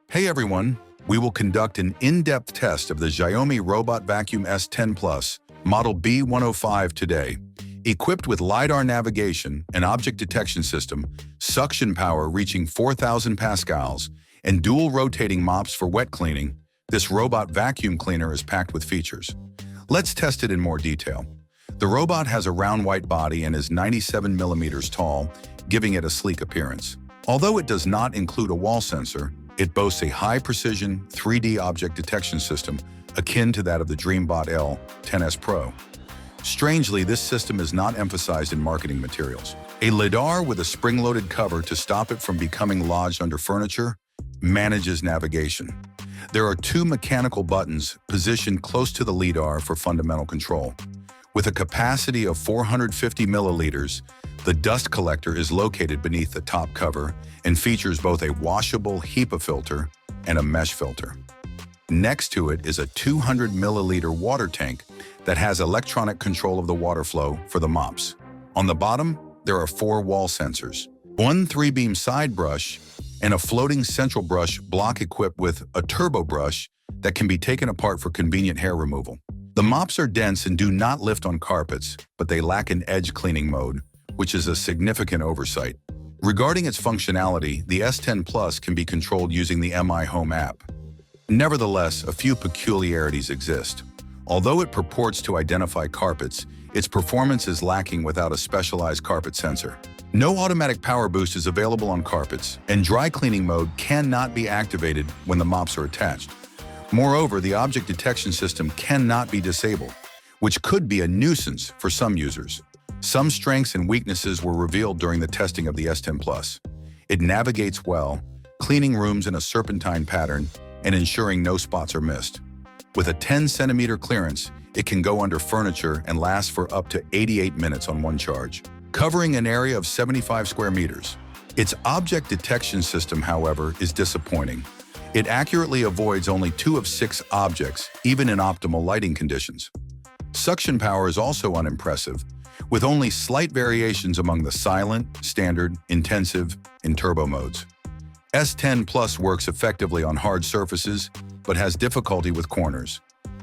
Hey everyone, we will conduct an in-depth test of the Xiaomi Robot Vacuum S10 Plus, model B105 today. Equipped with LiDAR navigation, an object detection system, suction power reaching 4,000 pascals, and dual rotating mops for wet cleaning, this robot vacuum cleaner is packed with features. Let's test it in more detail. The robot has a round white body and is 97 millimeters tall, giving it a sleek appearance. Although it does not include a wall sensor, it boasts a high-precision 3D object detection system akin to that of the Dreame Bot L10s Pro. Strangely, this system is not emphasized in marketing materials. A LiDAR with a spring-loaded cover to stop it from becoming lodged under furniture manages navigation. There are two mechanical buttons positioned close to the LiDAR for fundamental control. With a capacity of 450 milliliters, the dust collector is located beneath the top cover and features both a washable HEPA filter and a mesh filter. Next to it is a 200 milliliter water tank that has electronic control of the water flow for the mops. On the bottom, there are 4 wall sensors, one 3-beam side brush, and a floating central brush block equipped with a turbo brush that can be taken apart for convenient hair removal. The mops are dense and do not lift on carpets, but they lack an edge cleaning mode, which is a significant oversight. Regarding its functionality, the S10 Plus can be controlled using the Mi Home app. Nevertheless, a few peculiarities exist. Although it purports to identify carpets, its performance is lacking without a specialized carpet sensor. No automatic power boost is available on carpets, and dry cleaning mode cannot be activated when the mops are attached. Moreover, the object detection system cannot be disabled, which could be a nuisance for some users. Some strengths and weaknesses were revealed during the testing of the S10 Plus. It navigates well, cleaning rooms in a serpentine pattern and ensuring no spots are missed. With a 10-centimeter clearance, it can go under furniture and last for up to 88 minutes on one charge, covering an area of 75 square meters. Its object detection system, however, is disappointing. It accurately avoids only 2 of 6 objects, even in optimal lighting conditions. Suction power is also unimpressive, with only slight variations among the silent, standard, intensive, and turbo modes. S10 Plus works effectively on hard surfaces, but has difficulty with corners.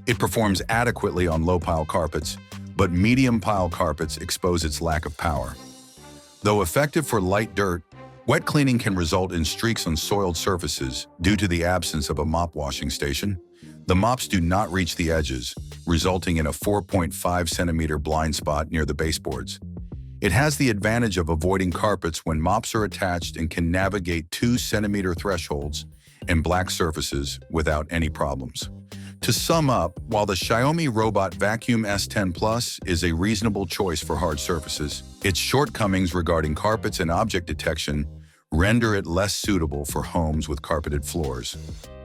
It performs adequately on low-pile carpets, but medium-pile carpets expose its lack of power. Though effective for light dirt, wet cleaning can result in streaks on soiled surfaces due to the absence of a mop washing station. The mops do not reach the edges, resulting in a 4.5 centimeter blind spot near the baseboards. It has the advantage of avoiding carpets when mops are attached and can navigate 2 centimeter thresholds and black surfaces without any problems. To sum up, while the Xiaomi Robot Vacuum S10 Plus is a reasonable choice for hard surfaces, its shortcomings regarding carpets and object detection render it less suitable for homes with carpeted floors.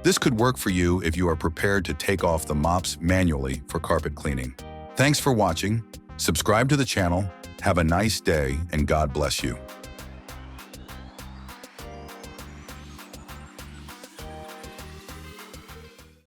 This could work for you if you are prepared to take off the mops manually for carpet cleaning. Thanks for watching. Subscribe to the channel, have a nice day, and God bless you.